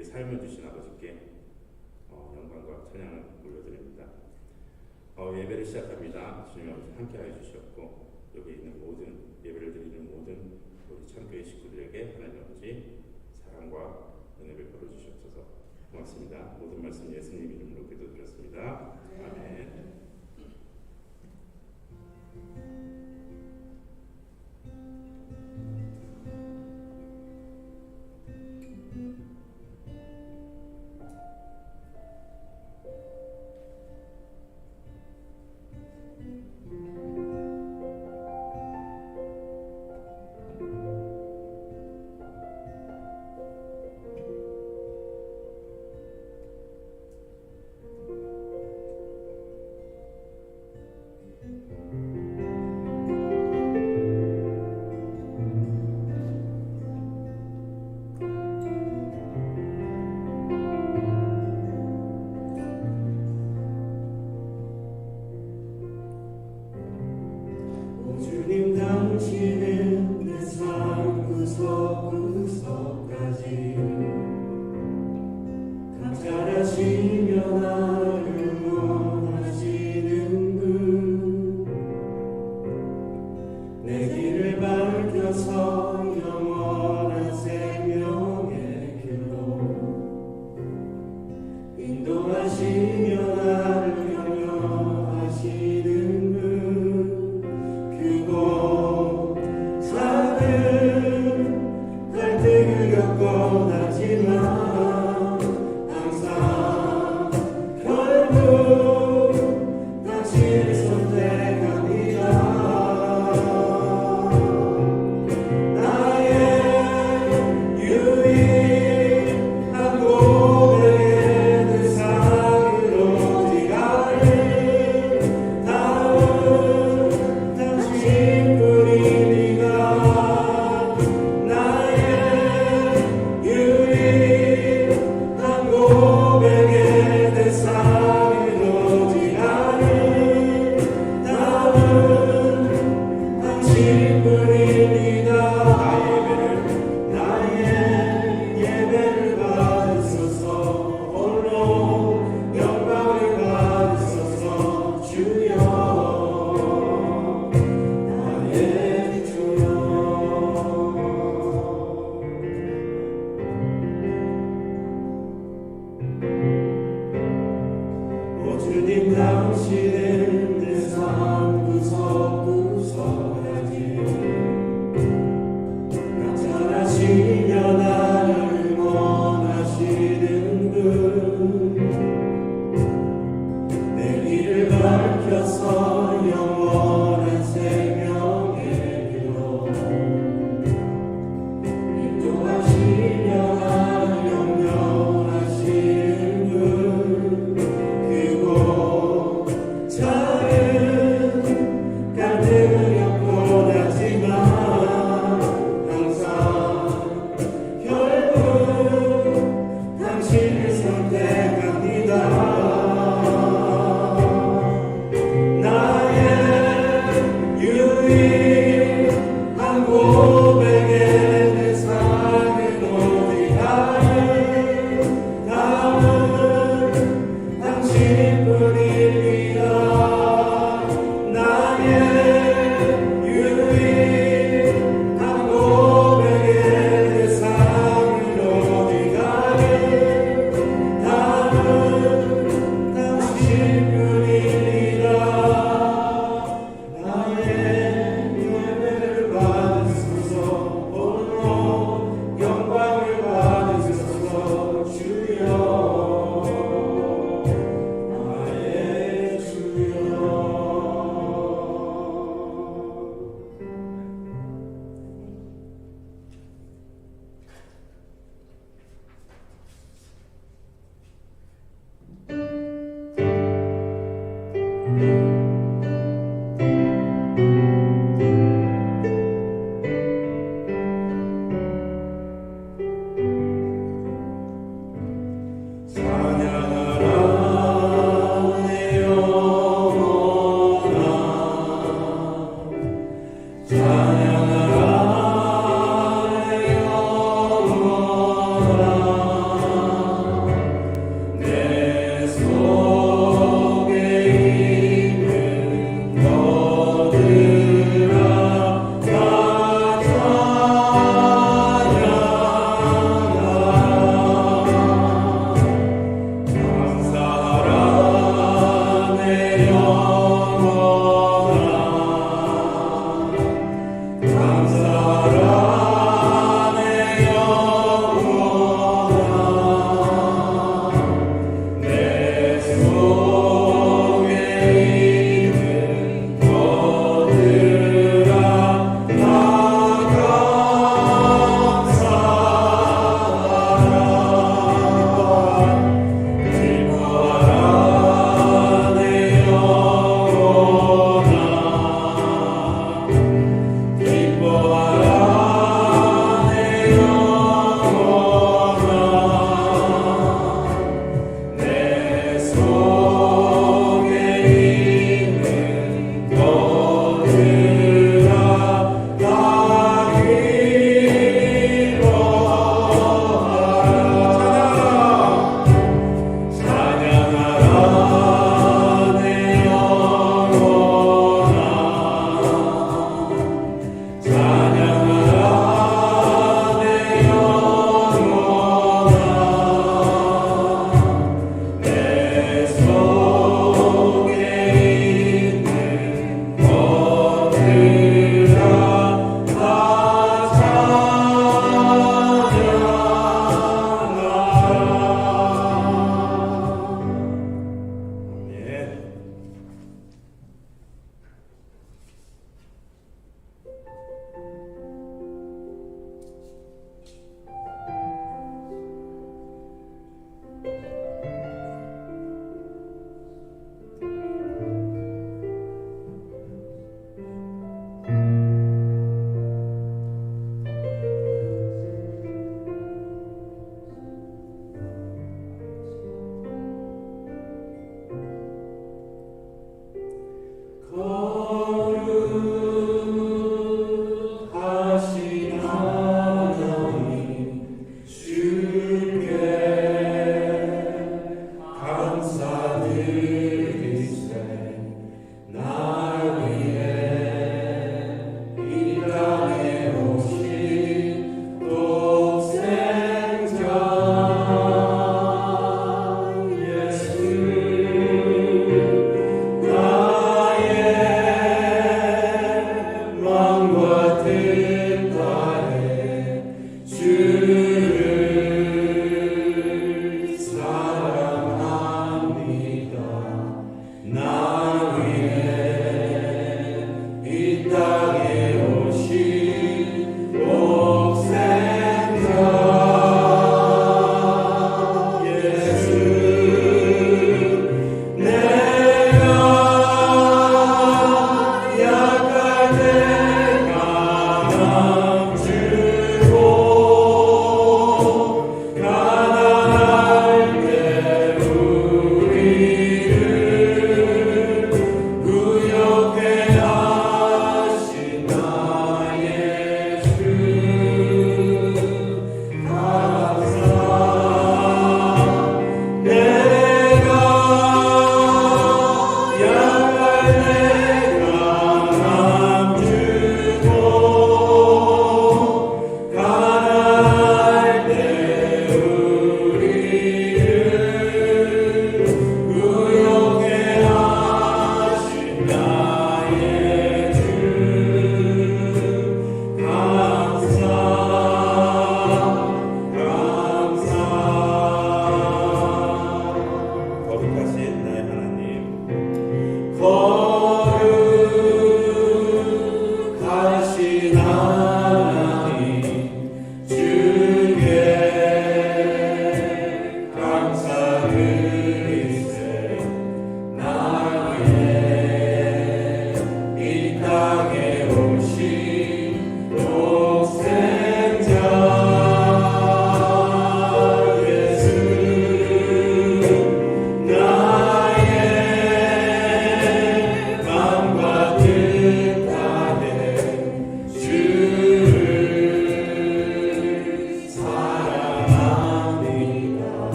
우리에게 삶을 주신 아버지께 영광과 찬양을 올려드립니다. 예배를 시작합니다. 주님 아버지 함께하여 주셨고 여기 있는 모든 예배를 드리는 모든 우리 참교회 식구들에게 하나님 아버지 사랑과 은혜를 벌어주시옵소서. 고맙습니다. 모든 말씀 예수님 이름으로 기도드렸습니다. 아멘. 주님 당신은 내 삶 구석구석까지 감찰하시며 나를 원하시는 분 내 길을 밝혀서 영원한 생명의 길로 인도하시며 나를 격려하시는 분 그곳 작은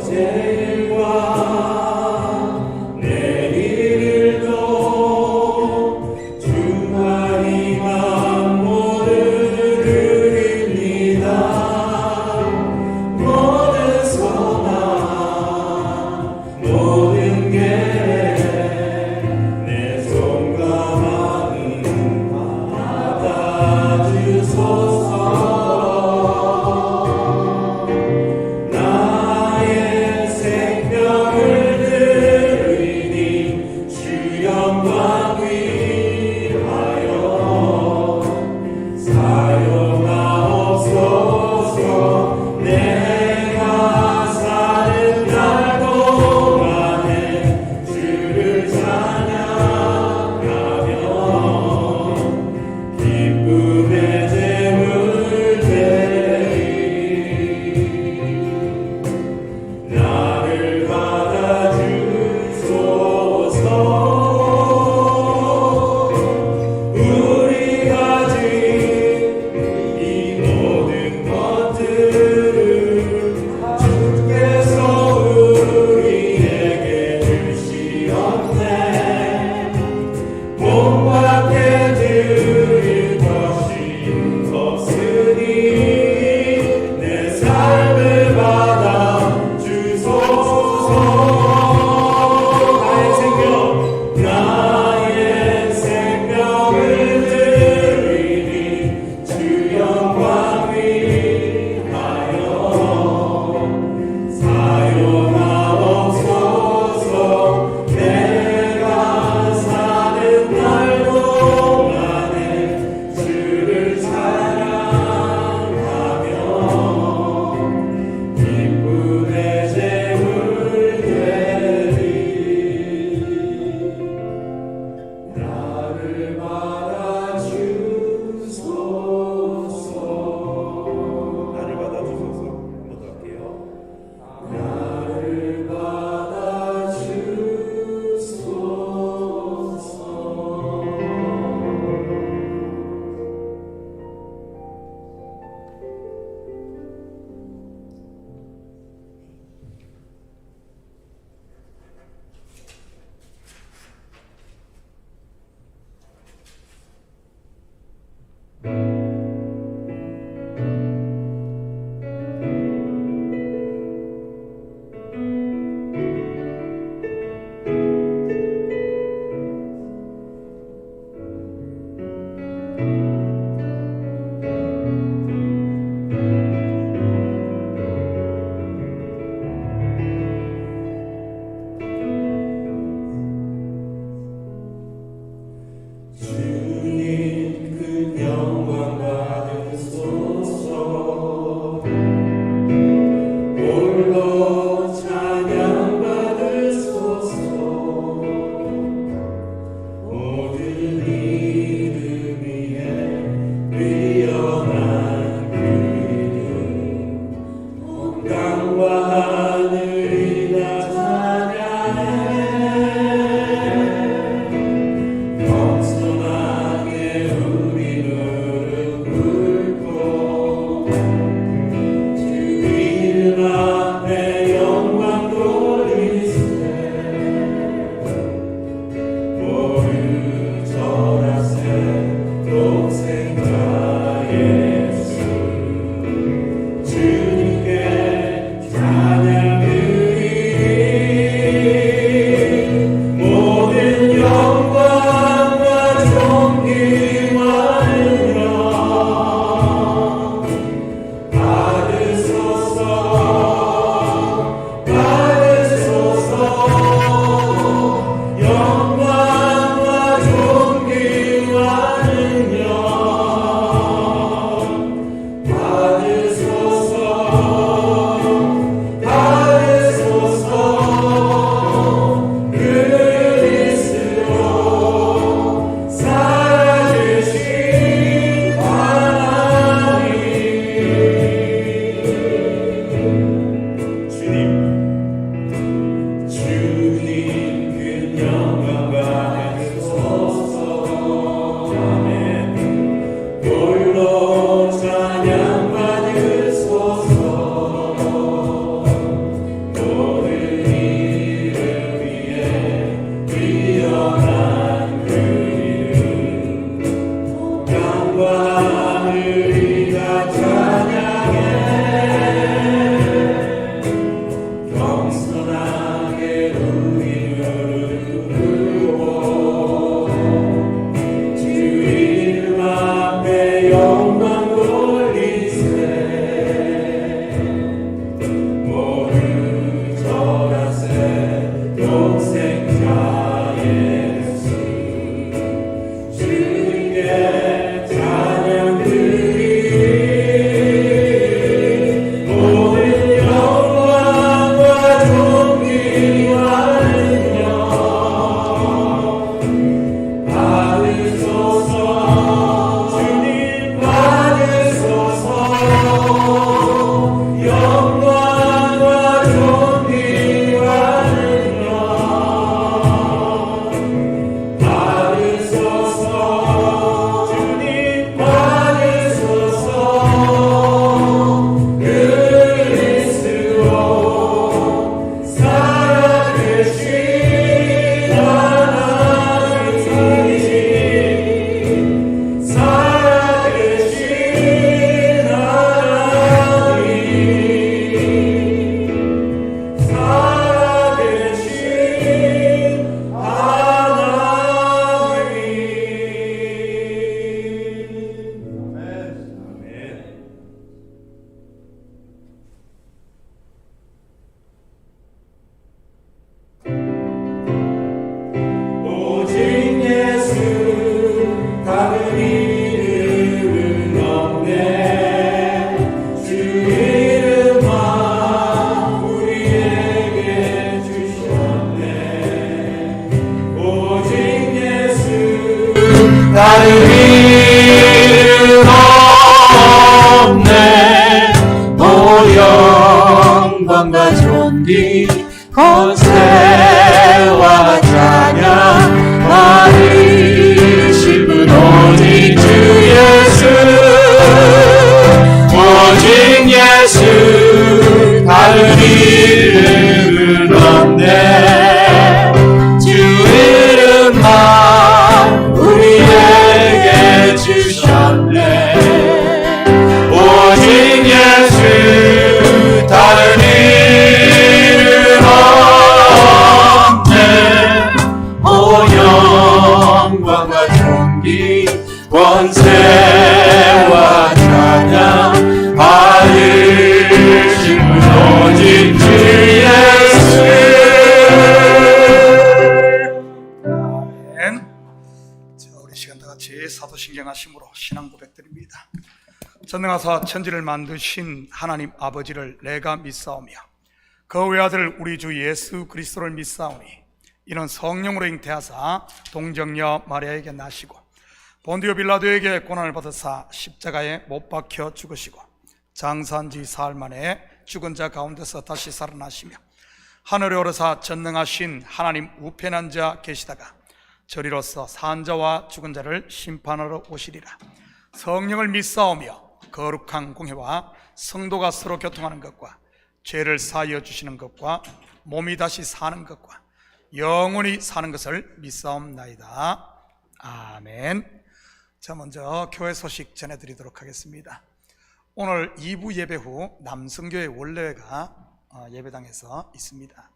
어제일과 내일도 주와 희망 모두 드립니다. 모든 소망 모든 계획 내 손과 마음 받아주소서. 나의 다른 이름 없네. 오 영광과 존귀 권세와 찬양 받으실 분 오직 주 예수. 오직 예수 다른 이름은 없네. 주 이름만 우리에게 주셨네. 오직 예수 다른 이름 없네. 오 영광과 존귀 권세와 찬양 받으신 분 오직 주 예수. 아멘. 자, 우리 시간 다 같이 사도신경 하심으로 신앙 고백드립니다. 전능하사 천지를 만드신 하나님 아버지를 내가 믿사오며 그 외아들 우리 주 예수 그리스도를 믿사오니 이는 성령으로 잉태하사 동정녀 마리아에게 나시고 본디오 빌라도에게 고난을 받으사 십자가에 못 박혀 죽으시고 장사한 지 사흘 만에 죽은 자 가운데서 다시 살아나시며 하늘에 오르사 전능하신 하나님 우편에 앉아 계시다가 저리로서 산 자와 죽은 자를 심판하러 오시리라. 성령을 믿사오며 거룩한 공회와 성도가 서로 교통하는 것과 죄를 사하여 주시는 것과 몸이 다시 사는 것과 영원히 사는 것을 믿사옵나이다. 아멘. 자, 먼저 교회 소식 전해드리도록 하겠습니다. 오늘 2부 예배 후 남성교회 원래회가 예배당에서 있습니다.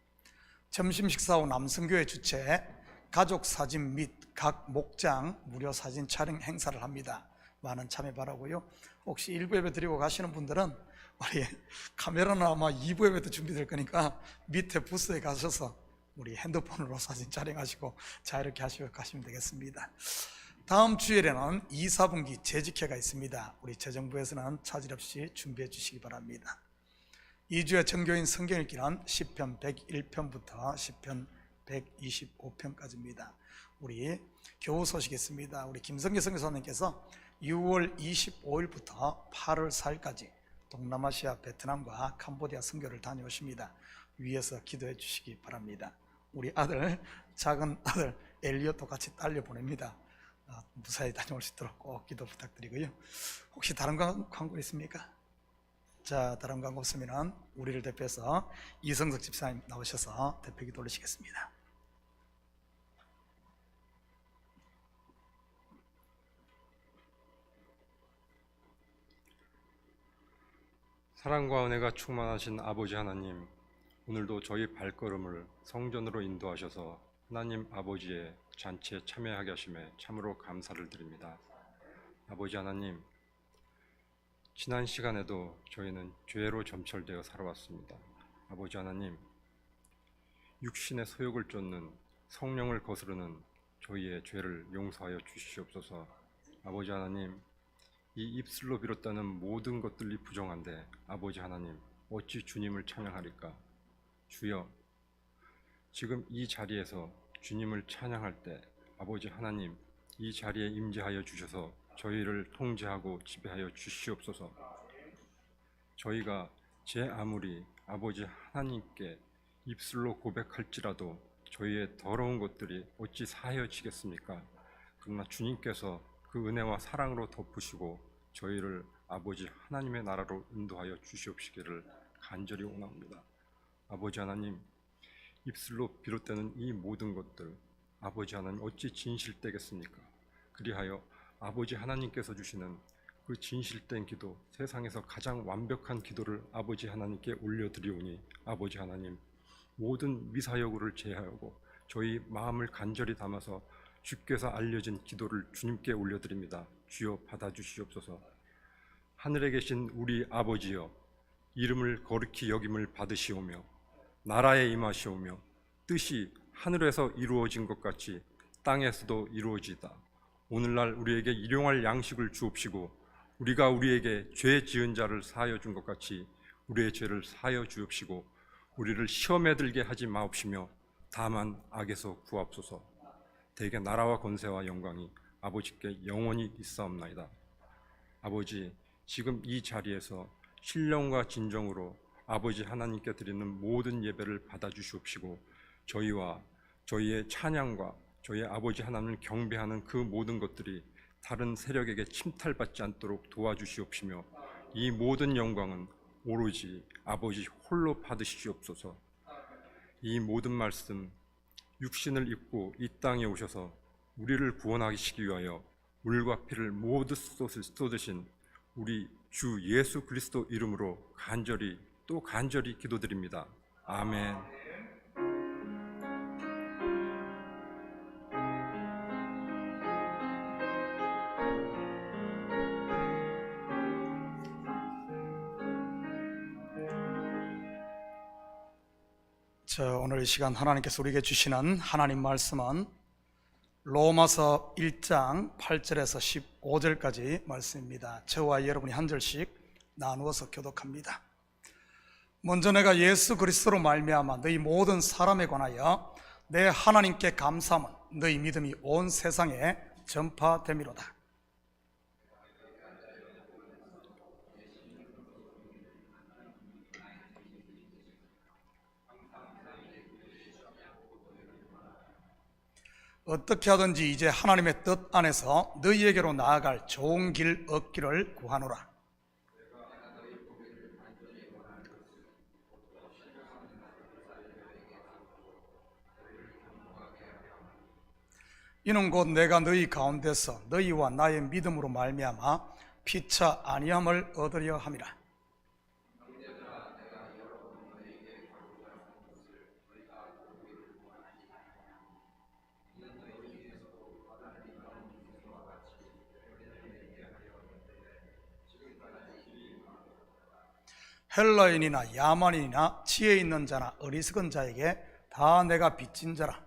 점심 식사 후 남성교회 주최 가족 사진 및 각 목장 무료 사진 촬영 행사를 합니다. 많은 참여 바라고요. 혹시 1부 예배 드리고 가시는 분들은 우리 카메라는 아마 2부 예배도 준비될 거니까 밑에 부스에 가셔서 우리 핸드폰으로 사진 촬영하시고 자유롭게 하시고 가시면 되겠습니다. 다음 주일에는 2, 4분기 재직회가 있습니다. 우리 재정부에서는 차질 없이 준비해 주시기 바랍니다. 2주의 정교인 성경 읽기는 시편 101편부터 시편 125편까지입니다. 우리 교우 소식이 있습니다. 우리 김성기 선교사님께서 6월 25일부터 8월 4일까지 동남아시아 베트남과 캄보디아 선교를 다녀오십니다. 위에서 기도해 주시기 바랍니다. 우리 아들, 작은 아들 엘리엇도 같이 딸려 보냅니다. 무사히 다녀올 수 있도록 꼭 기도 부탁드리고요. 혹시 다른 광고 있습니까? 자, 다른 광고 없으면 우리를 대표해서 이성석 집사님 나오셔서 대표기도 올리시겠습니다. 사랑과 은혜가 충만하신 아버지 하나님, 오늘도 저희 발걸음을 성전으로 인도하셔서 하나님 아버지의 잔치에 참여하게 하심에 참으로 감사를 드립니다. 아버지 하나님, 지난 시간에도 저희는 죄로 점철되어 살아왔습니다. 아버지 하나님, 육신의 소욕을 쫓는 성령을 거스르는 저희의 죄를 용서하여 주시옵소서. 아버지 하나님, 이 입술로 비롯하는 모든 것들이 부정한데 아버지 하나님, 어찌 주님을 찬양하리까? 주여, 지금 이 자리에서 주님을 찬양할 때 아버지 하나님, 이 자리에 임재하여 주셔서 저희를 통제하고 지배하여 주시옵소서. 저희가 제 아무리 아버지 하나님께 입술로 고백할지라도 저희의 더러운 것들이 어찌 사하여지겠습니까? 그러나 주님께서 그 은혜와 사랑으로 덮으시고 저희를 아버지 하나님의 나라로 인도하여 주시옵시기를 간절히 원합니다. 아버지 하나님, 입술로 비롯되는 이 모든 것들 아버지 하나님 어찌 진실되겠습니까? 그리하여 아버지 하나님께서 주시는 그 진실된 기도, 세상에서 가장 완벽한 기도를 아버지 하나님께 올려드리오니 아버지 하나님, 모든 미사여구를 제하고 저희 마음을 간절히 담아서 주께서 알려진 기도를 주님께 올려드립니다. 주여 받아주시옵소서. 하늘에 계신 우리 아버지여, 이름을 거룩히 여김을 받으시오며 나라에 임하시오며 뜻이 하늘에서 이루어진 것 같이 땅에서도 이루어지다. 오늘날 우리에게 일용할 양식을 주옵시고 우리가 우리에게 죄 지은 자를 사하여 준 것 같이 우리의 죄를 사하여 주옵시고 우리를 시험에 들게 하지 마옵시며 다만 악에서 구하옵소서. 대개 나라와 권세와 영광이 아버지께 영원히 있사옵나이다. 아버지, 지금 이 자리에서 신령과 진정으로 아버지 하나님께 드리는 모든 예배를 받아주시옵시고 저희와 저희의 찬양과 저희 아버지 하나님을 경배하는 그 모든 것들이 다른 세력에게 침탈받지 않도록 도와주시옵시며 이 모든 영광은 오로지 아버지 홀로 받으시옵소서. 이 모든 말씀 육신을 입고 이 땅에 오셔서 우리를 구원하시기 위하여 물과 피를 모두 쏟으신 우리 주 예수 그리스도 이름으로 간절히 또 간절히 기도드립니다. 아멘. 오늘 이 시간 하나님께서 우리에게 주시는 하나님 말씀은 로마서 1장 8절에서 15절까지 말씀입니다. 저와 여러분이 한 절씩 나누어서 교독합니다. 먼저 내가 예수 그리스도로 말미암아 너희 모든 사람에 관하여 내 하나님께 감사함은 너희 믿음이 온 세상에 전파되미로다. 어떻게 하든지 이제 하나님의 뜻 안에서 너희에게로 나아갈 좋은 길 얻기를 구하노라. 이는 곧 내가 너희 가운데서 너희와 나의 믿음으로 말미암아 피차 아니함을 얻으려 함이라. 헬라인이나 야만인이나 지혜 있는 자나 어리석은 자에게 다 내가 빚진 자라.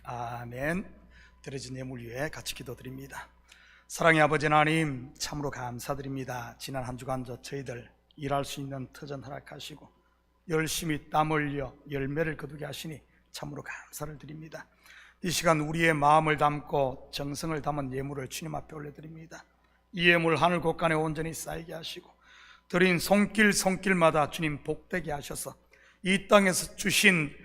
아멘. 드려진 예물 위에 같이 기도드립니다. 사랑의 아버지 하나님, 참으로 감사드립니다. 지난 한 주간 저희들 일할 수 있는 터전 허락하시고 열심히 땀 흘려 열매를 거두게 하시니 참으로 감사를 드립니다. 이 시간 우리의 마음을 담고 정성을 담은 예물을 주님 앞에 올려드립니다. 이 예물 하늘 곳간에 온전히 쌓이게 하시고 드린 손길마다 주님 복되게 하셔서 이 땅에서 주신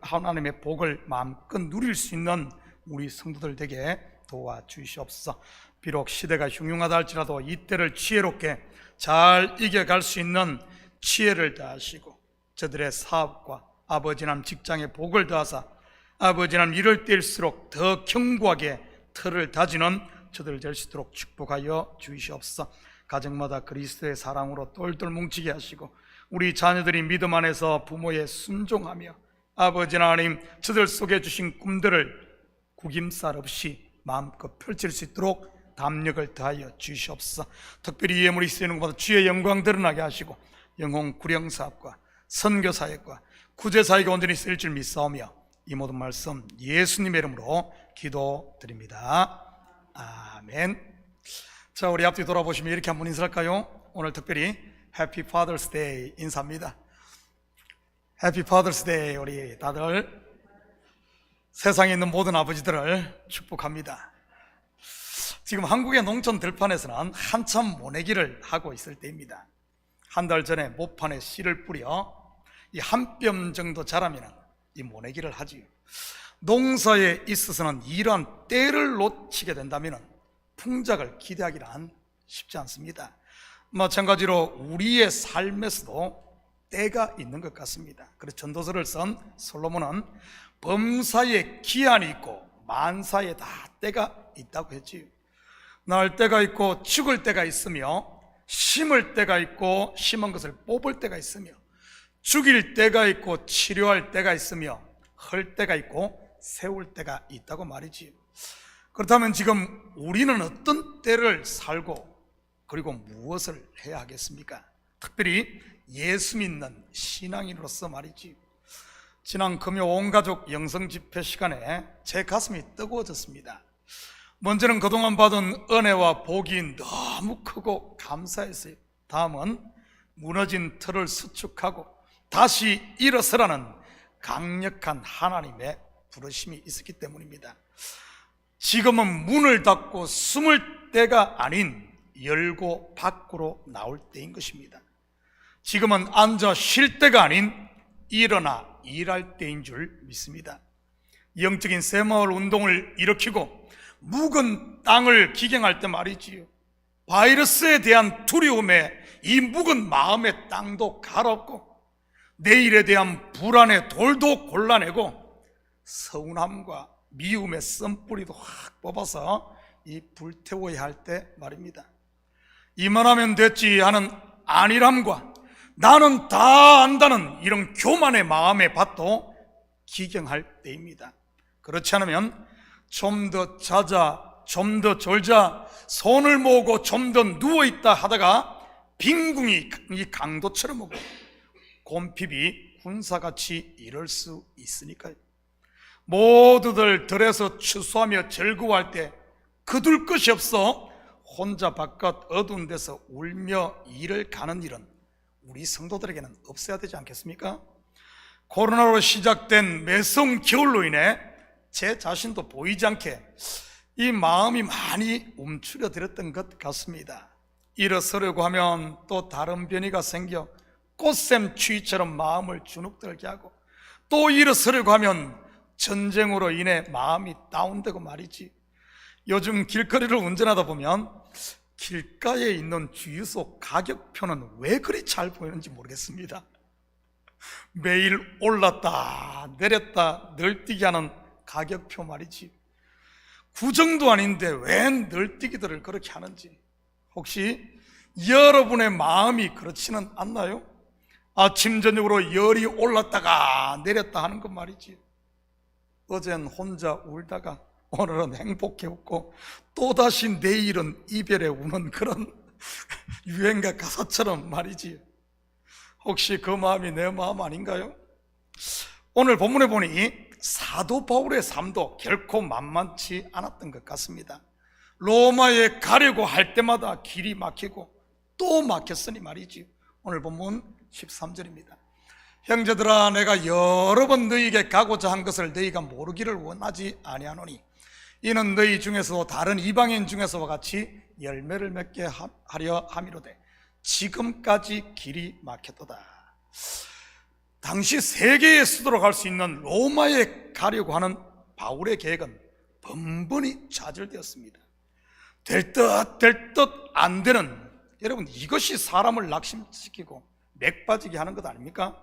하나님의 복을 마음껏 누릴 수 있는 우리 성도들 되게 도와주시옵소서. 비록 시대가 흉흉하다 할지라도 이때를 지혜롭게 잘 이겨갈 수 있는 지혜를 더하시고 저들의 사업과 아버지 하나님 직장에 복을 더하사 아버지 하나님 이럴 때일수록 더 견고하게 틀을 다지는 저들 될 수 있도록 축복하여 주시옵소서. 가정마다 그리스도의 사랑으로 똘똘 뭉치게 하시고 우리 자녀들이 믿음 안에서 부모에 순종하며 아버지 하나님 저들 속에 주신 꿈들을 구김살 없이 마음껏 펼칠 수 있도록 담력을 더하여 주시옵소서. 특별히 이 예물이 쓰이는 것보다 주의 영광 드러나게 하시고 영혼 구령사업과 선교사역과 구제사역에 온전히 쓰일 줄 믿사오며 이 모든 말씀 예수님의 이름으로 기도드립니다. 아멘. 자, 우리 앞뒤 돌아보시면 이렇게 한번 인사할까요? 오늘 특별히 해피 파더스 데이 인사입니다. 해피 파더스 데이. 우리 다들 세상에 있는 모든 아버지들을 축복합니다. 지금 한국의 농촌 들판에서는 한참 모내기를 하고 있을 때입니다. 한 달 전에 모판에 씨를 뿌려 이 한 뼘 정도 자라면 이 모내기를 하지요. 농사에 있어서는 이러한 때를 놓치게 된다면 풍작을 기대하기란 쉽지 않습니다. 마찬가지로 우리의 삶에서도 때가 있는 것 같습니다. 그래서 전도서를 쓴 솔로몬은 범사에 기한이 있고 만사에 다 때가 있다고 했지요. 날 때가 있고 죽을 때가 있으며 심을 때가 있고 심은 것을 뽑을 때가 있으며 죽일 때가 있고 치료할 때가 있으며 헐 때가 있고 세울 때가 있다고 말이지요. 그렇다면 지금 우리는 어떤 때를 살고 그리고 무엇을 해야 하겠습니까? 특별히 예수 믿는 신앙인으로서 말이지요. 지난 금요 온가족 영성집회 시간에 제 가슴이 뜨거워졌습니다. 먼저는 그동안 받은 은혜와 복이 너무 크고 감사했어요. 다음은 무너진 틀을 수축하고 다시 일어서라는 강력한 하나님의 부르심이 있었기 때문입니다. 지금은 문을 닫고 숨을 때가 아닌 열고 밖으로 나올 때인 것입니다. 지금은 앉아 쉴 때가 아닌 일어나 일할 때인 줄 믿습니다. 영적인 새마을 운동을 일으키고 묵은 땅을 기경할 때 말이지요, 바이러스에 대한 두려움에 이 묵은 마음의 땅도 갈았고 내일에 대한 불안의 돌도 골라내고 서운함과 미움의 썬뿌리도 확 뽑아서 이 불태워야 할 때 말입니다. 이만하면 됐지 하는 안일함과 나는 다 안다는 이런 교만의 마음의 밭도 기경할 때입니다. 그렇지 않으면 좀 더 자자, 좀 더 졸자, 손을 모으고 좀 더 누워있다 하다가 빈궁이 이 강도처럼 오고 곰핍이 군사같이 이럴 수 있으니까요. 모두들 들에서 추수하며 즐거워할 때 그둘 것이 없어 혼자 바깥 어두운 데서 울며 일을 가는 일은 우리 성도들에게는 없어야 되지 않겠습니까? 코로나로 시작된 매성 겨울로 인해 제 자신도 보이지 않게 이 마음이 많이 움츠려들었던 것 같습니다. 일어서려고 하면 또 다른 변이가 생겨 꽃샘 추위처럼 마음을 주눅들게 하고, 또 일어서려고 하면 전쟁으로 인해 마음이 다운되고 말이지. 요즘 길거리를 운전하다 보면 길가에 있는 주유소 가격표는 왜 그리 잘 보이는지 모르겠습니다. 매일 올랐다 내렸다 널뛰기 하는 가격표 말이지. 구정도 아닌데 왜 널뛰기들을 그렇게 하는지, 혹시 여러분의 마음이 그렇지는 않나요? 아침 저녁으로 열이 올랐다가 내렸다 하는 것 말이지. 어젠 혼자 울다가 오늘은 행복해 웃고 또다시 내일은 이별에 우는 그런 유행가 가사처럼 말이지. 혹시 그 마음이 내 마음 아닌가요? 오늘 본문에 보니 사도 바울의 삶도 결코 만만치 않았던 것 같습니다. 로마에 가려고 할 때마다 길이 막히고 또 막혔으니 말이지. 오늘 본문 13절입니다. 형제들아, 내가 여러 번 너희에게 가고자 한 것을 너희가 모르기를 원하지 아니하노니 이는 너희 중에서도 다른 이방인 중에서와 같이 열매를 맺게 하려 함이로되 지금까지 길이 막혔도다. 당시 세계의 수도로 갈 수 있는 로마에 가려고 하는 바울의 계획은 번번이 좌절되었습니다. 될 듯 안 되는, 여러분, 이것이 사람을 낙심시키고 맥 빠지게 하는 것 아닙니까?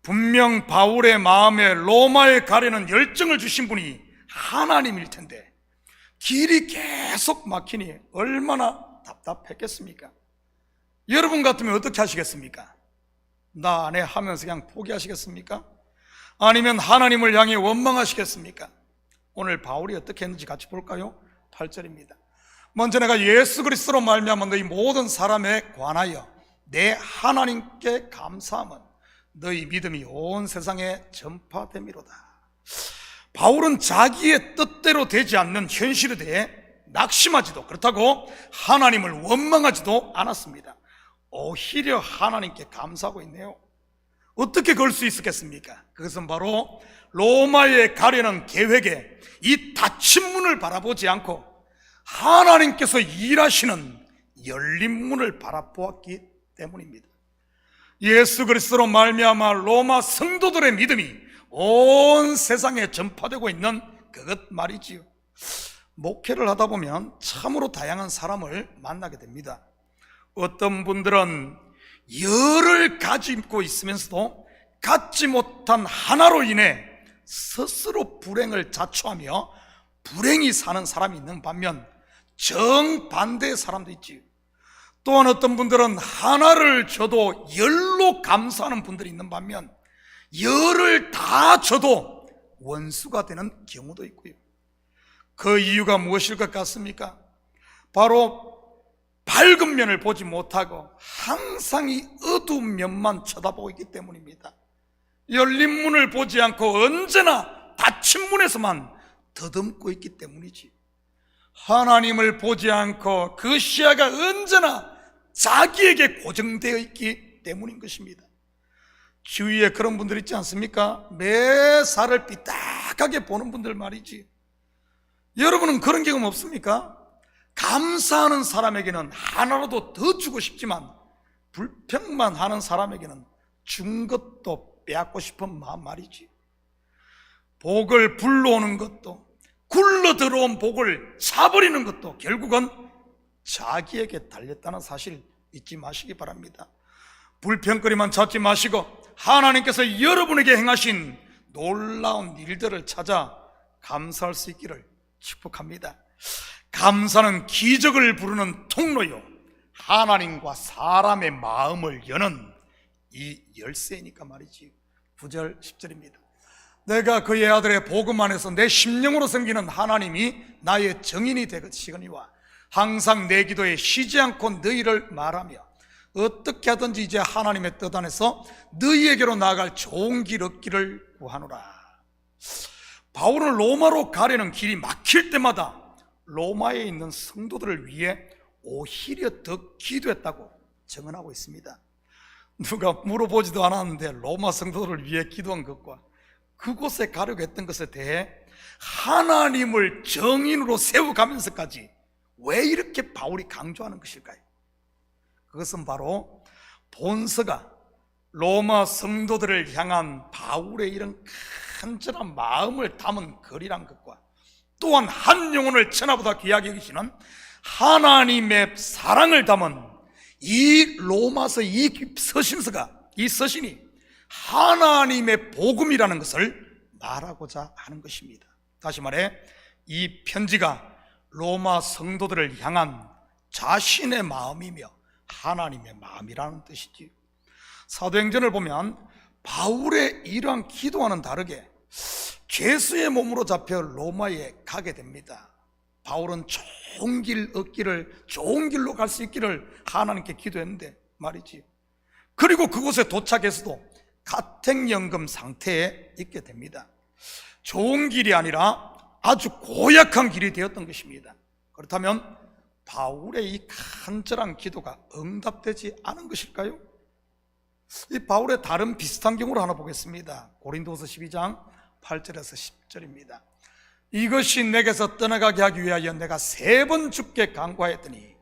분명 바울의 마음에 로마에 가려는 열정을 주신 분이 하나님일 텐데 길이 계속 막히니 얼마나 답답했겠습니까? 여러분 같으면 어떻게 하시겠습니까? 나 안 해 하면서 그냥 포기하시겠습니까? 아니면 하나님을 향해 원망하시겠습니까? 오늘 바울이 어떻게 했는지 같이 볼까요? 8절입니다. 먼저 내가 예수 그리스도로 말미암아 너희 모든 사람에 관하여 내 하나님께 감사함은 너희 믿음이 온 세상에 전파됨이로다. 바울은 자기의 뜻대로 되지 않는 현실에 대해 낙심하지도, 그렇다고 하나님을 원망하지도 않았습니다. 오히려 하나님께 감사하고 있네요. 어떻게 그럴 수 있었겠습니까? 그것은 바로 로마에 가려는 계획에 이 닫힌 문을 바라보지 않고 하나님께서 일하시는 열린 문을 바라보았기 때문입니다. 예수 그리스도로 말미암아 로마 성도들의 믿음이 온 세상에 전파되고 있는 그것 말이지요. 목회를 하다 보면 참으로 다양한 사람을 만나게 됩니다. 어떤 분들은 열을 가지고 있으면서도 갖지 못한 하나로 인해 스스로 불행을 자초하며 불행히 사는 사람이 있는 반면 정반대의 사람도 있지요. 또한 어떤 분들은 하나를 줘도 열로 감사하는 분들이 있는 반면 열을 다 줘도 원수가 되는 경우도 있고요. 그 이유가 무엇일 것 같습니까? 바로 밝은 면을 보지 못하고 항상 이 어두운 면만 쳐다보고 있기 때문입니다. 열린 문을 보지 않고 언제나 닫힌 문에서만 더듬고 있기 때문이지. 하나님을 보지 않고 그 시야가 언제나 자기에게 고정되어 있기 때문인 것입니다. 주위에 그런 분들 있지 않습니까? 매사를 삐딱하게 보는 분들 말이지. 여러분은 그런 경험 없습니까? 감사하는 사람에게는 하나라도 더 주고 싶지만 불평만 하는 사람에게는 준 것도 빼앗고 싶은 마음 말이지. 복을 불러오는 것도, 굴러 들어온 복을 차버리는 것도 결국은 자기에게 달렸다는 사실 잊지 마시기 바랍니다. 불평거리만 찾지 마시고 하나님께서 여러분에게 행하신 놀라운 일들을 찾아 감사할 수 있기를 축복합니다. 감사는 기적을 부르는 통로요, 하나님과 사람의 마음을 여는 이 열쇠니까 말이지. 9절 10절입니다. 내가 그의 아들의 복음 안에서 내 심령으로 섬기는 하나님이 나의 정인이 되시거니와 항상 내 기도에 쉬지 않고 너희를 말하며 어떻게 하든지 이제 하나님의 뜻 안에서 너희에게로 나아갈 좋은 길 얻기를 구하노라. 바울은 로마로 가려는 길이 막힐 때마다 로마에 있는 성도들을 위해 오히려 더 기도했다고 증언하고 있습니다. 누가 물어보지도 않았는데 로마 성도들을 위해 기도한 것과 그곳에 가려고 했던 것에 대해 하나님을 정인으로 세워가면서까지 왜 이렇게 바울이 강조하는 것일까요? 그것은 바로 본서가 로마 성도들을 향한 바울의 이런 간절한 마음을 담은 글이란 것과 또한 한 영혼을 천하보다 귀하게 여기시는 하나님의 사랑을 담은 이 로마서 이 서신서가, 이 서신이 하나님의 복음이라는 것을 말하고자 하는 것입니다. 다시 말해 이 편지가 로마 성도들을 향한 자신의 마음이며 하나님의 마음이라는 뜻이지요. 사도행전을 보면 바울의 이러한 기도와는 다르게 죄수의 몸으로 잡혀 로마에 가게 됩니다. 바울은 좋은 길 얻기를, 좋은 길로 갈 수 있기를 하나님께 기도했는데 말이지. 그리고 그곳에 도착해서도 가택연금 상태에 있게 됩니다. 좋은 길이 아니라 아주 고약한 길이 되었던 것입니다. 그렇다면 바울의 이 간절한 기도가 응답되지 않은 것일까요? 이 바울의 다른 비슷한 경우를 하나 보겠습니다. 고린도서 12장 8절에서 10절입니다. 이것이 내게서 떠나가게 하기 위하여 내가 3번 주께 간구하였더니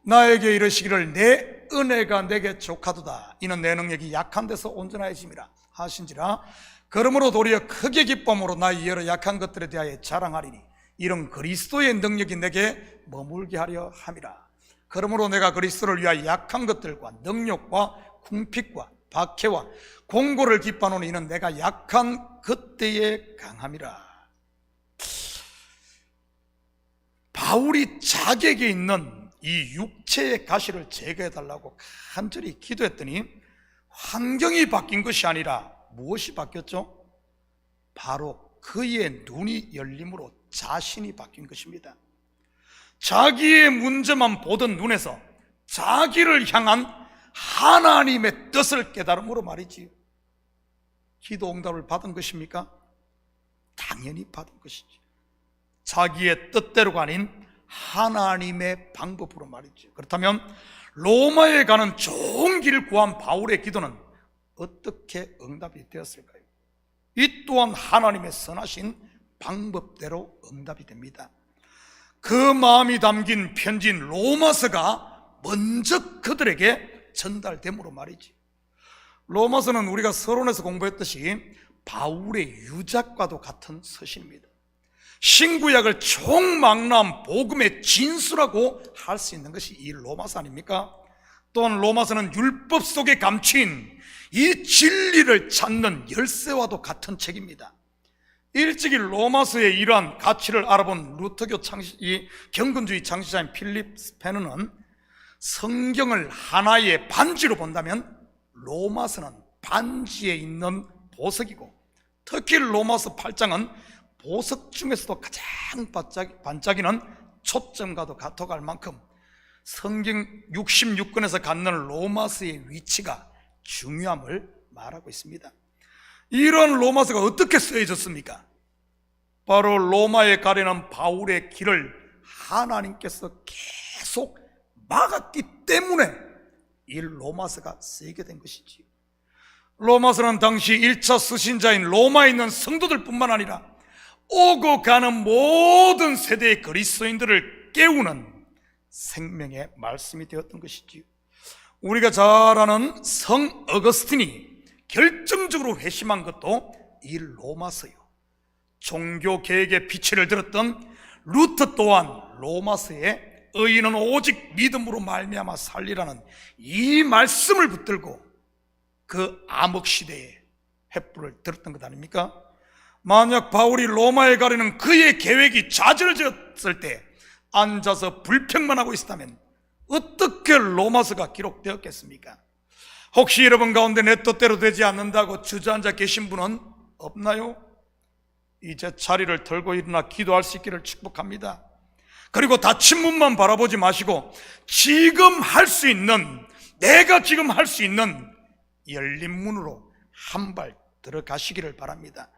나에게 이르시기를 내 은혜가 내게 족하도다. 이는 내 능력이 약한 데서 온전하여짐이라 하신지라. 그러므로 도리어 크게 기쁨으로 나의 여러 약한 것들에 대하여 자랑하리니 이런 그리스도의 능력이 내게 머물게 하려 함이라. 그러므로 내가 그리스도를 위하여 약한 것들과 능력과 궁핍과 박해와 공고를 기뻐하노니 이는 내가 약한 그때에 강함이라. 바울이 자기에게 있는 이 육체의 가시를 제거해달라고 간절히 기도했더니 환경이 바뀐 것이 아니라 무엇이 바뀌었죠? 바로 그의 눈이 열림으로 자신이 바뀐 것입니다. 자기의 문제만 보던 눈에서 자기를 향한 하나님의 뜻을 깨달음으로 말이지. 기도 응답을 받은 것입니까? 당연히 받은 것이지. 자기의 뜻대로가 아닌 하나님의 방법으로 말이죠. 그렇다면 로마에 가는 좋은 길을 구한 바울의 기도는 어떻게 응답이 되었을까요? 이 또한 하나님의 선하신 방법대로 응답이 됩니다. 그 마음이 담긴 편지인 로마서가 먼저 그들에게 전달됨으로 말이지. 로마서는 우리가 서론에서 공부했듯이 바울의 유작과도 같은 서신입니다. 신구약을 총망라한 복음의 진수라고 할 수 있는 것이 이 로마서 아닙니까? 또한 로마서는 율법 속에 감추인 이 진리를 찾는 열쇠와도 같은 책입니다. 일찍이 로마서의 이러한 가치를 알아본 루터교 경건주의 창시자인 필립 스페너는 성경을 하나의 반지로 본다면 로마서는 반지에 있는 보석이고, 특히 로마서 8장은 보석 중에서도 가장 반짝이는 초점과도 같아갈 만큼 성경 66권에서 갖는 로마서의 위치가 중요함을 말하고 있습니다. 이런 로마서가 어떻게 쓰여졌습니까? 바로 로마에 가려는 바울의 길을 하나님께서 계속 막았기 때문에 이 로마서가 쓰이게 된 것이지. 로마서는 당시 1차 수신자인 로마에 있는 성도들뿐만 아니라 오고 가는 모든 세대의 그리스도인들을 깨우는 생명의 말씀이 되었던 것이지요. 우리가 잘 아는 성 어거스틴이 결정적으로 회심한 것도 이 로마서요. 종교 개혁의 피치를 들었던 루터 또한 로마서에 의인은 오직 믿음으로 말미암아 살리라는 이 말씀을 붙들고 그 암흑시대에 횃불을 들었던 것 아닙니까? 만약 바울이 로마에 가려는 그의 계획이 좌절되었을 때 앉아서 불평만 하고 있었다면 어떻게 로마서가 기록되었겠습니까? 혹시 여러분 가운데 내 뜻대로 되지 않는다고 주저앉아 계신 분은 없나요? 이제 자리를 털고 일어나 기도할 수 있기를 축복합니다. 그리고 닫힌 문만 바라보지 마시고 지금 할 수 있는, 내가 지금 할 수 있는 열린 문으로 한 발 들어가시기를 바랍니다.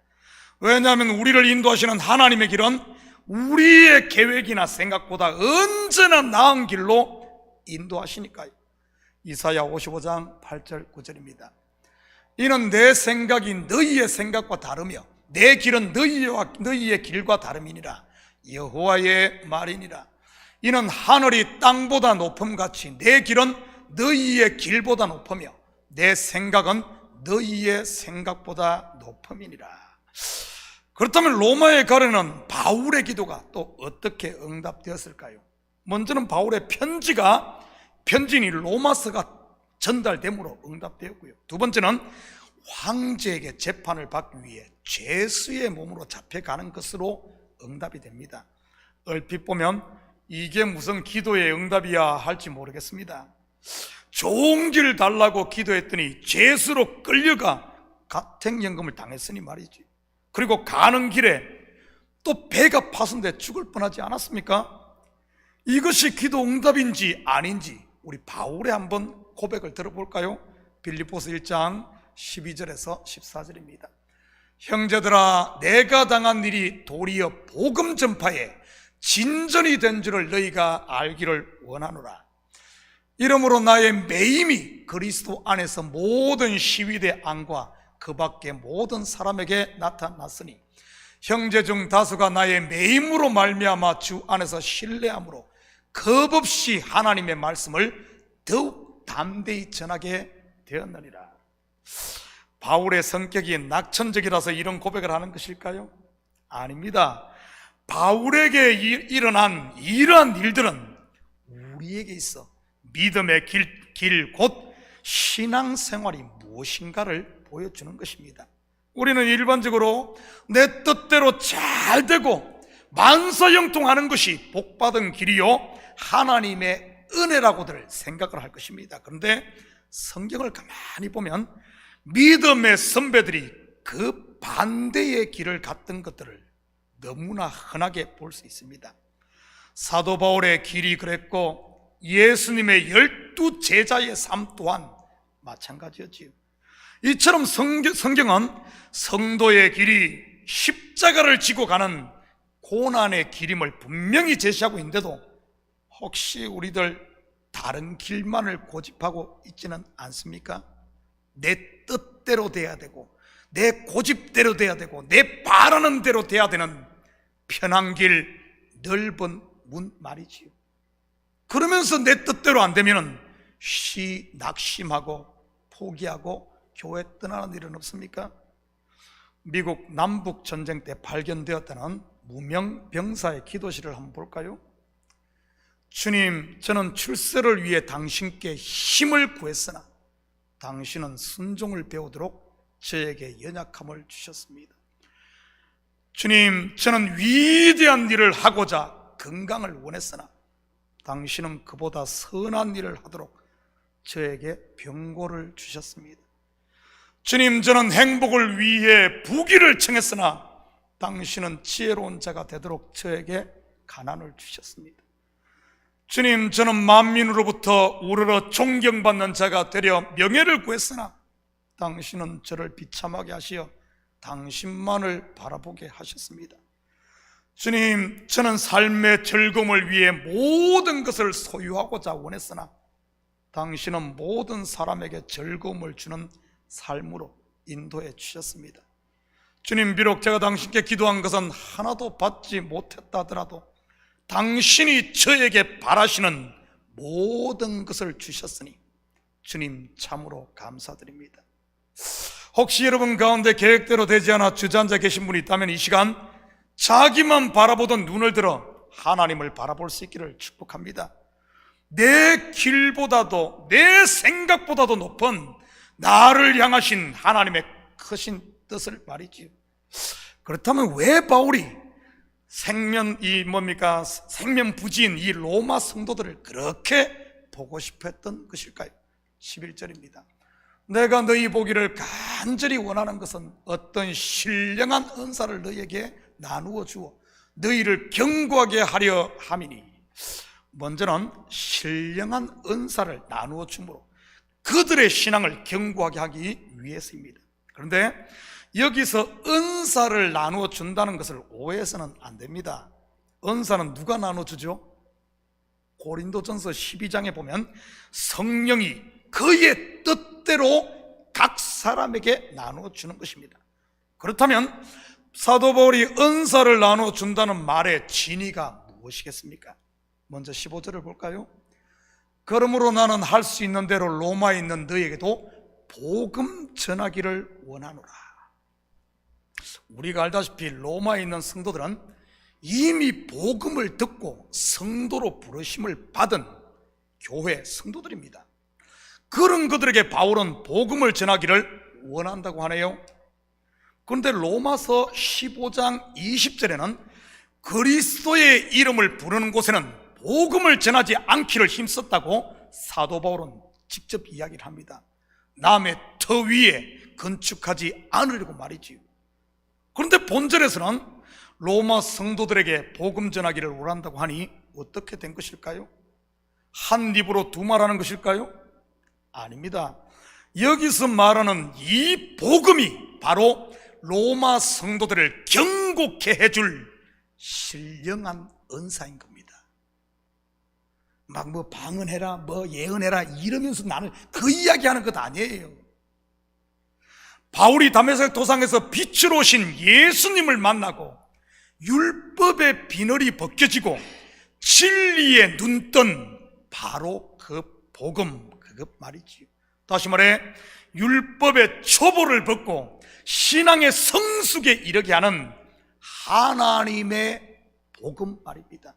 왜냐하면 우리를 인도하시는 하나님의 길은 우리의 계획이나 생각보다 언제나 나은 길로 인도하시니까요. 이사야 55장 8절 9절입니다. 이는 내 생각이 너희의 생각과 다르며 내 길은 너희의 길과 다름이니라. 여호와의 말이니라. 이는 하늘이 땅보다 높음같이 내 길은 너희의 길보다 높으며 내 생각은 너희의 생각보다 높음이니라. 그렇다면 로마에 가려는 바울의 기도가 또 어떻게 응답되었을까요? 먼저는 바울의 편지인 로마서가 전달됨으로 응답되었고요. 두 번째는 황제에게 재판을 받기 위해 죄수의 몸으로 잡혀가는 것으로 응답이 됩니다. 얼핏 보면 이게 무슨 기도의 응답이야 할지 모르겠습니다. 좋은 길 달라고 기도했더니 죄수로 끌려가 가택연금을 당했으니 말이지. 그리고 가는 길에 또 배가 파손돼 죽을 뻔하지 않았습니까? 이것이 기도 응답인지 아닌지 우리 바울의 한번 고백을 들어볼까요? 빌립보서 1장 12절에서 14절입니다. 형제들아, 내가 당한 일이 도리어 복음 전파에 진전이 된 줄을 너희가 알기를 원하노라. 이러므로 나의 매임이 그리스도 안에서 모든 시위대 안과 그 밖의 모든 사람에게 나타났으니 형제 중 다수가 나의 매임으로 말미암아 주 안에서 신뢰함으로 겁없이 하나님의 말씀을 더욱 담대히 전하게 되었느니라. 바울의 성격이 낙천적이라서 이런 고백을 하는 것일까요? 아닙니다. 바울에게 일어난 이러한 일들은 우리에게 있어 믿음의 길 곧 신앙생활이 무엇인가를 보여주는 것입니다. 우리는 일반적으로 내 뜻대로 잘 되고 만사형통하는 것이 복받은 길이요 하나님의 은혜라고들 생각을 할 것입니다. 그런데 성경을 가만히 보면 믿음의 선배들이 그 반대의 길을 갔던 것들을 너무나 흔하게 볼 수 있습니다. 사도 바울의 길이 그랬고 예수님의 12 제자의 삶 또한 마찬가지였지요. 이처럼 성경은 성도의 길이 십자가를 지고 가는 고난의 길임을 분명히 제시하고 있는데도 혹시 우리들 다른 길만을 고집하고 있지는 않습니까? 내 뜻대로 돼야 되고 내 고집대로 돼야 되고 내 바라는 대로 돼야 되는 편한 길, 넓은 문 말이지요. 그러면서 내 뜻대로 안 되면 낙심하고 포기하고 교회 떠나는 일은 없습니까? 미국 남북 전쟁 때 발견되었다는 무명 병사의 기도실을 한번 볼까요? 주님, 저는 출세를 위해 당신께 힘을 구했으나 당신은 순종을 배우도록 저에게 연약함을 주셨습니다. 주님, 저는 위대한 일을 하고자 건강을 원했으나 당신은 그보다 선한 일을 하도록 저에게 병고를 주셨습니다. 주님, 저는 행복을 위해 부귀를 청했으나 당신은 지혜로운 자가 되도록 저에게 가난을 주셨습니다. 주님, 저는 만민으로부터 우러러 존경받는 자가 되려 명예를 구했으나 당신은 저를 비참하게 하시어 당신만을 바라보게 하셨습니다. 주님, 저는 삶의 즐거움을 위해 모든 것을 소유하고자 원했으나 당신은 모든 사람에게 즐거움을 주는 삶으로 인도해 주셨습니다. 주님, 비록 제가 당신께 기도한 것은 하나도 받지 못했다 하더라도 당신이 저에게 바라시는 모든 것을 주셨으니 주님 참으로 감사드립니다. 혹시 여러분 가운데 계획대로 되지 않아 주저앉아 계신 분이 있다면 이 시간 자기만 바라보던 눈을 들어 하나님을 바라볼 수 있기를 축복합니다. 내 길보다도 내 생각보다도 높은 나를 향하신 하나님의 크신 뜻을 말이지요. 그렇다면 왜 바울이 생면부지인 이 로마 성도들을 그렇게 보고 싶어 했던 것일까요? 11절입니다. 내가 너희 보기를 간절히 원하는 것은 어떤 신령한 은사를 너희에게 나누어 주어 너희를 견고하게 하려 함이니. 먼저는 신령한 은사를 나누어 주므로 그들의 신앙을 견고하게 하기 위해서입니다. 그런데 여기서 은사를 나누어 준다는 것을 오해해서는 안 됩니다. 은사는 누가 나눠 주죠? 고린도전서 12장에 보면 성령이 그의 뜻대로 각 사람에게 나누어 주는 것입니다. 그렇다면 사도 바울이 은사를 나누어 준다는 말의 진의가 무엇이겠습니까? 먼저 15절을 볼까요? 그러므로 나는 할 수 있는 대로 로마에 있는 너희에게도 복음 전하기를 원하노라. 우리가 알다시피 로마에 있는 성도들은 이미 복음을 듣고 성도로 부르심을 받은 교회 성도들입니다. 그런 그들에게 바울은 복음을 전하기를 원한다고 하네요. 그런데 로마서 15장 20절에는 그리스도의 이름을 부르는 곳에는 복음을 전하지 않기를 힘썼다고 사도 바울은 직접 이야기를 합니다. 남의 터 위에 건축하지 않으려고 말이지요. 그런데 본절에서는 로마 성도들에게 복음 전하기를 원한다고 하니 어떻게 된 것일까요? 한 입으로 두 말하는 것일까요? 아닙니다. 여기서 말하는 이 복음이 바로 로마 성도들을 경고케 해줄 신령한 은사인 겁니다. 막 방언해라, 예언해라 이러면서 나는 그 이야기하는 것 아니에요. 바울이 다메섹 도상에서 빛으로 오신 예수님을 만나고 율법의 비늘이 벗겨지고 진리에 눈뜬 바로 그 복음, 그것 말이지요. 다시 말해 율법의 초보를 벗고 신앙의 성숙에 이르게 하는 하나님의 복음 말입니다.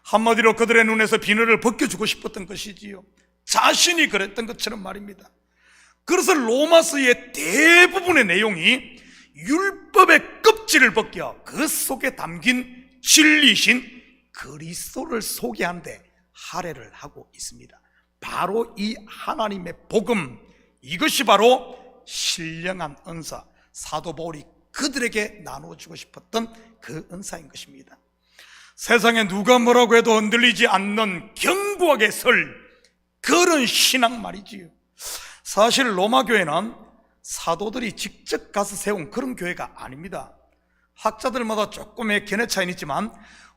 한마디로 그들의 눈에서 비늘을 벗겨주고 싶었던 것이지요. 자신이 그랬던 것처럼 말입니다. 그래서 로마서의 대부분의 내용이 율법의 껍질을 벗겨 그 속에 담긴 진리이신 그리스도를 소개하는데 할애를 하고 있습니다. 바로 이 하나님의 복음, 이것이 바로 신령한 은사, 사도 바울이 그들에게 나누어주고 싶었던 그 은사인 것입니다. 세상에 누가 뭐라고 해도 흔들리지 않는 견고하게 설 그런 신앙 말이지요. 사실 로마 교회는 사도들이 직접 가서 세운 그런 교회가 아닙니다. 학자들마다 조금의 견해 차이는 있지만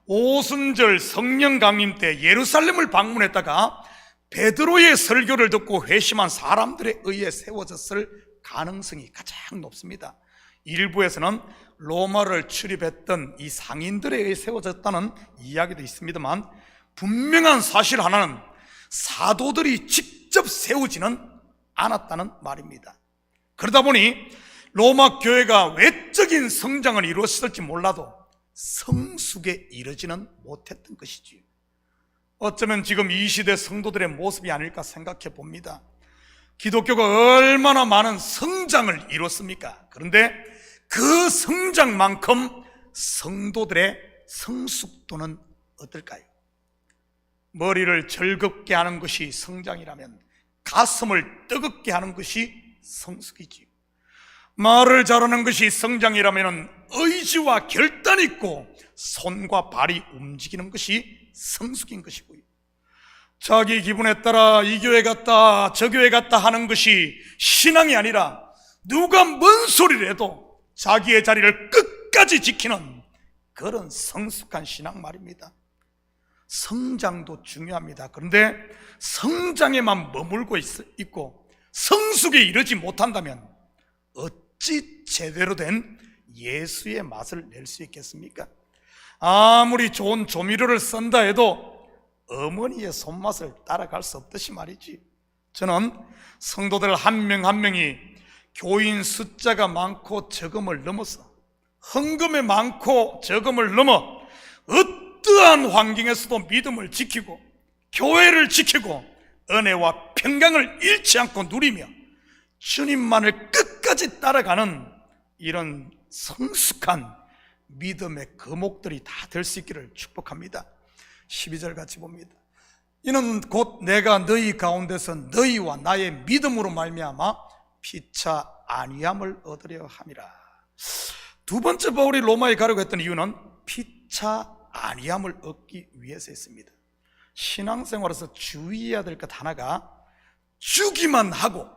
오순절 성령 강림 때 예루살렘을 방문했다가 베드로의 설교를 듣고 회심한 사람들에 의해 세워졌을 가능성이 가장 높습니다. 일부에서는 로마를 출입했던 이 상인들에 의해 세워졌다는 이야기도 있습니다만 분명한 사실 하나는 사도들이 직접 세우지는 않았다는 말입니다. 그러다 보니 로마 교회가 외적인 성장은 이루었을지 몰라도 성숙에 이르지는 못했던 것이지요. 어쩌면 지금 이 시대 성도들의 모습이 아닐까 생각해 봅니다. 기독교가 얼마나 많은 성장을 이뤘습니까? 그런데 그 성장만큼 성도들의 성숙도는 어떨까요? 머리를 즐겁게 하는 것이 성장이라면 가슴을 뜨겁게 하는 것이 성숙이지요. 말을 잘하는 것이 성장이라면 의지와 결단 있고 손과 발이 움직이는 것이 성숙인 것이고요. 자기 기분에 따라 이 교회 갔다 저 교회 갔다 하는 것이 신앙이 아니라 누가 뭔 소리를 해도 자기의 자리를 끝까지 지키는 그런 성숙한 신앙 말입니다. 성장도 중요합니다. 그런데 성장에만 머물고 있고 성숙에 이르지 못한다면 어찌 제대로 된 예수의 맛을 낼 수 있겠습니까? 아무리 좋은 조미료를 쓴다 해도 어머니의 손맛을 따라갈 수 없듯이 말이지. 저는 성도들 한 명 한 명이 교인 숫자가 많고 적음을 넘어서, 헌금이 많고 적음을 넘어 어떠한 환경에서도 믿음을 지키고 교회를 지키고 은혜와 평강을 잃지 않고 누리며 주님만을 끝까지 따라가는 이런 성숙한 믿음의 거목들이 다 될 수 있기를 축복합니다. 12절 같이 봅니다. 이는 곧 내가 너희 가운데서 너희와 나의 믿음으로 말미암아 피차 안위함을 얻으려 함이라. 두 번째 바울이 로마에 가려고 했던 이유는 피차 안위함을 얻기 위해서였습니다. 신앙생활에서 주의해야 될 것 하나가 주기만 하고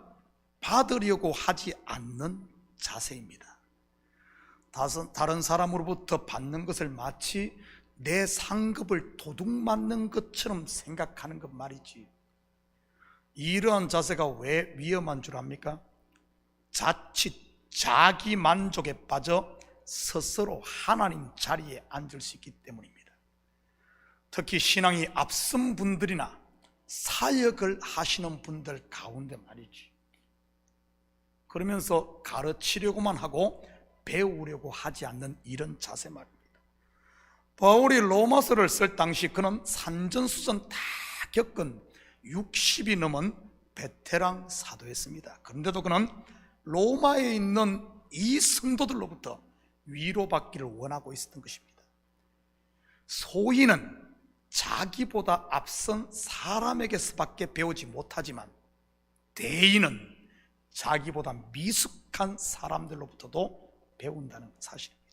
받으려고 하지 않는 자세입니다. 다른 사람으로부터 받는 것을 마치 내 상급을 도둑맞는 것처럼 생각하는 것 말이지. 이러한 자세가 왜 위험한 줄 압니까? 자칫 자기 만족에 빠져 스스로 하나님 자리에 앉을 수 있기 때문입니다. 특히 신앙이 앞선 분들이나 사역을 하시는 분들 가운데 말이지. 그러면서 가르치려고만 하고 배우려고 하지 않는 이런 자세 말입니다. 바울이 로마서를 쓸 당시 그는 산전수전 다 겪은 60이 넘은 베테랑 사도였습니다. 그런데도 그는 로마에 있는 이 성도들로부터 위로받기를 원하고 있었던 것입니다. 소인은 자기보다 앞선 사람에게서밖에 배우지 못하지만 대인은 자기보다 미숙한 사람들로부터도 배운다는 사실입니다.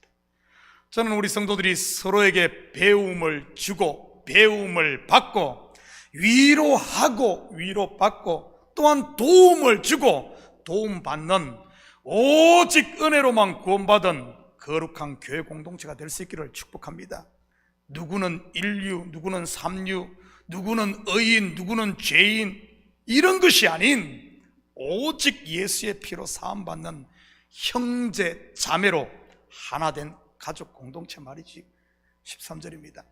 저는 우리 성도들이 서로에게 배움을 주고 배움을 받고 위로하고 위로받고 또한 도움을 주고 도움받는 오직 은혜로만 구원받은 거룩한 교회 공동체가 될 수 있기를 축복합니다. 누구는 인류, 누구는 삼류, 누구는 의인, 누구는 죄인, 이런 것이 아닌 오직 예수의 피로 사함받는 형제, 자매로 하나 된 가족 공동체 말이지. 13절입니다.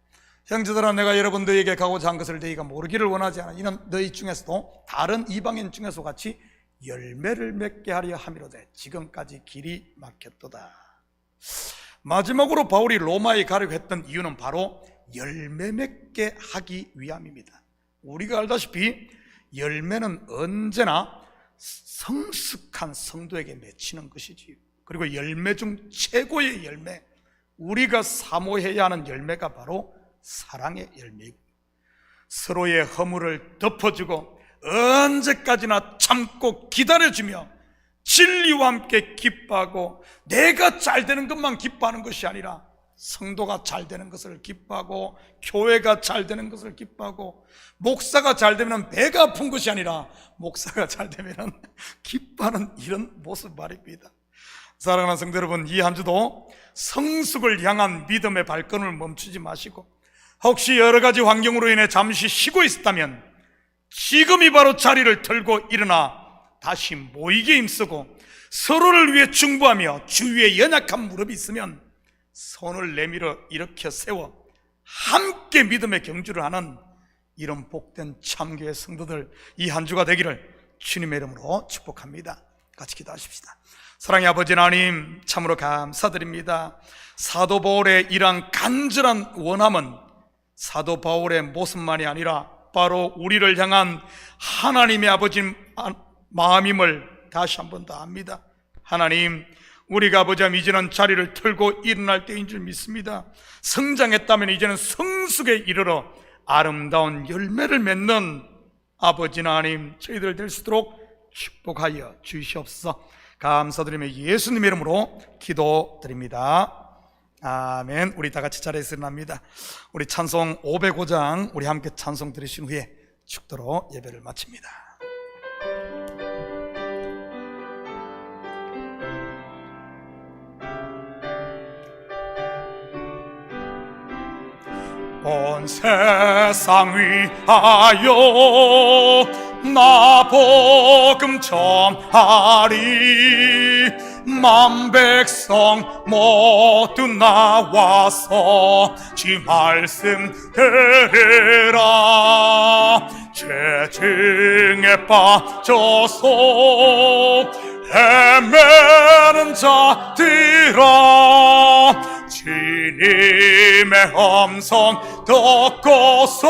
형제들아, 내가 여러분 너희에게 가고자 한 것을 너희가 모르기를 원하지 않아. 이는 너희 중에서도 다른 이방인 중에서 같이 열매를 맺게 하려 함이로되 지금까지 길이 막혔도다. 마지막으로 바울이 로마에 가려고 했던 이유는 바로 열매 맺게 하기 위함입니다. 우리가 알다시피 열매는 언제나 성숙한 성도에게 맺히는 것이지. 그리고 열매 중 최고의 열매, 우리가 사모해야 하는 열매가 바로 사랑의 열매이고, 서로의 허물을 덮어주고 언제까지나 참고 기다려주며 진리와 함께 기뻐하고, 내가 잘 되는 것만 기뻐하는 것이 아니라 성도가 잘 되는 것을 기뻐하고, 교회가 잘 되는 것을 기뻐하고, 목사가 잘 되면 배가 아픈 것이 아니라 목사가 잘 되면 기뻐하는 이런 모습 말입니다. 사랑하는 성도 여러분, 이 한 주도 성숙을 향한 믿음의 발걸음을 멈추지 마시고, 혹시 여러 가지 환경으로 인해 잠시 쉬고 있었다면 지금이 바로 자리를 털고 일어나 다시 모이게 힘쓰고 서로를 위해 중보하며 주위에 연약한 무릎이 있으면 손을 내밀어 일으켜 세워 함께 믿음의 경주를 하는 이런 복된 참교회 성도들, 이 한 주가 되기를 주님의 이름으로 축복합니다. 같이 기도하십시다. 사랑의 아버지 하나님, 참으로 감사드립니다. 사도 바울의 이러한 간절한 원함은 사도 바울의 모습만이 아니라 바로 우리를 향한 하나님의 아버지 마음임을 다시 한 번 더 압니다. 하나님, 우리가 아버지 이제는 자리를 털고 일어날 때인 줄 믿습니다. 성장했다면 이제는 성숙에 이르러 아름다운 열매를 맺는 아버지 하나님, 저희들 될 수 있도록 축복하여 주시옵소서. 감사드리며 예수님의 이름으로 기도드립니다. 아멘. 우리 다 같이 자리에서 일어납니다. 우리 찬송 505장 우리 함께 찬송 들으신 후에 축도로 예배를 마칩니다. 온 세상 위하여 나 복음 전하리. 만백성 모두 나와서 지 말씀 들으라. 죄증에 빠져서 헤매는 자들아, 주님의 음성 듣고서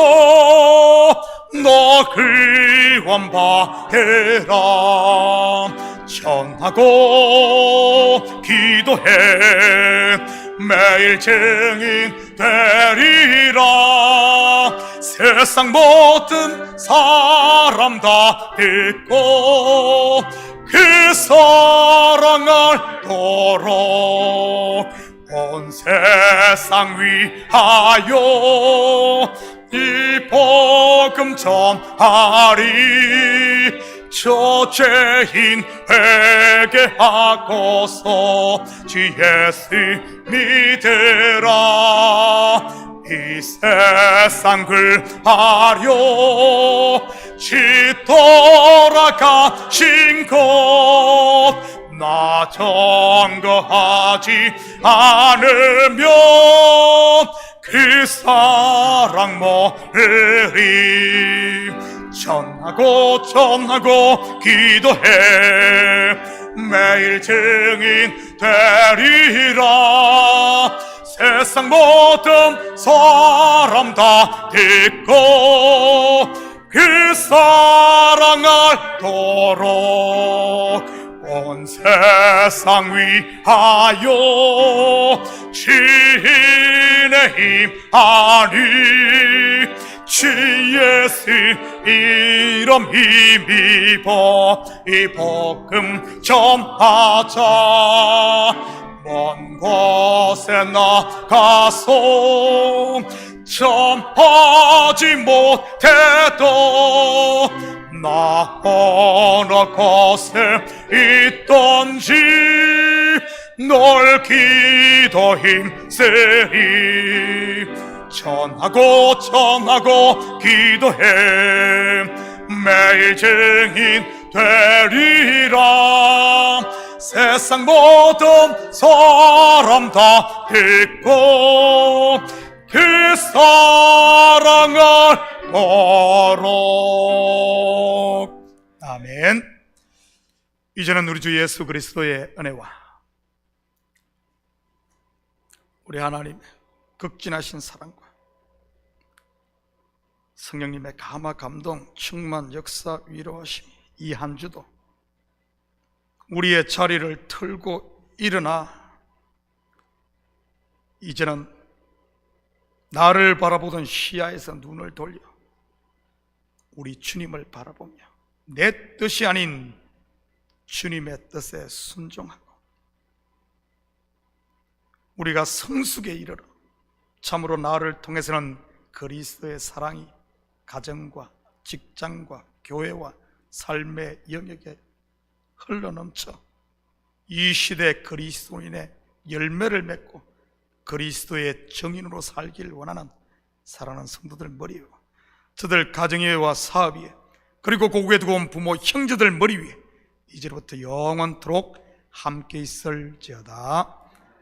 너 구원받으라. 전하고 기도해 매일 증인 되리라. 세상 모든 사람 다 듣고 그 사랑을 도록 온 세상 위하여 이 복음 전하리. 저 죄인 회개하고서 주 예수 믿으라. 이 세상 구하려 주 돌아가신 곳 나 증거하지 않으면 그 사랑 모르리. 전하고 기도해 매일 증인 되리라. 세상 모든 사람 다 듣고 그 사랑을 도록 온 세상 위하여 주의 힘 아니 주 예수 이름 힘입어 이 복음 전하자. 먼 곳에 나가서 전하지 못해도 나 어느 곳에 있던지 널 기도 힘쓰리. 전하고 기도해 매일 증인 되리라. 세상 모든 사람 다 듣고 그 사랑을 보록. 아멘. 이제는 우리 주 예수 그리스도의 은혜와 우리 하나님의 극진하신 사랑과 성령님의 감화 감동 충만 역사 위로하심이 이 한 주도 우리의 자리를 틀고 일어나 이제는 나를 바라보던 시야에서 눈을 돌려 우리 주님을 바라보며 내 뜻이 아닌 주님의 뜻에 순종하고 우리가 성숙에 이르러 참으로 나를 통해서는 그리스도의 사랑이 가정과 직장과 교회와 삶의 영역에 흘러넘쳐 이 시대 그리스도인의 열매를 맺고 그리스도의 정인으로 살길 원하는 사랑하는 성도들 머리 위에, 저들 가정 위에와 사업 위에, 그리고 고국에 두고 온 부모 형제들 머리 위에 이제부터 영원토록 함께 있을지어다.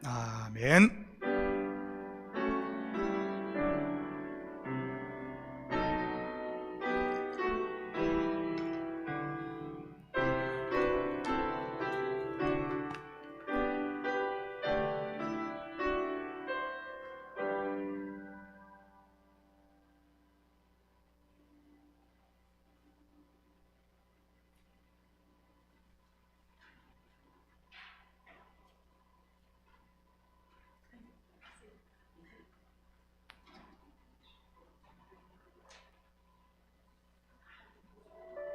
아멘.